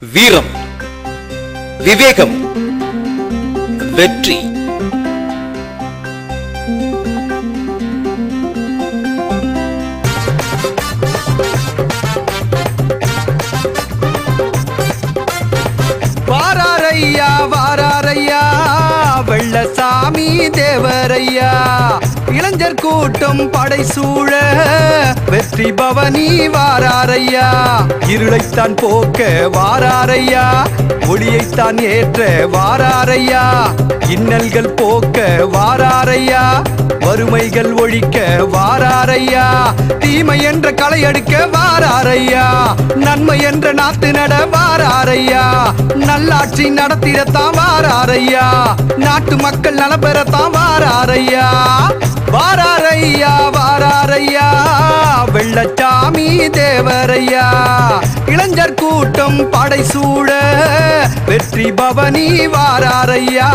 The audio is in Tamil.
வீரம், விவேகம், வெற்றி. வாராரையா வாராரையா வெள்ளசாமி தேவரையா, இளைஞர் கூட்டம் படைசூழ வெற்றி பவனி வாராரையா. இருளைத்தான் போக்க வாராரையா, ஒளியைத்தான் ஏற்ற வாராரையா. இன்னல்கள் போக்க வாராரையா, வறுமைகள் ஒழிக்க வாராரையா. தீமை என்ற களை எடுக்க வாராரையா, நன்மை என்ற நாட்டு நட வாராரையா. நல்லாட்சி நடத்திடத்தான் வாராரையா, நாட்டு மக்கள் நல பெறத்தான் வாராரையா. வாராரையா வாராரையா வெள்ளச்சாமி தேவரையா, இளைஞர் கூட்டம் படைசூழ வெற்றி பவனி வாராரையா.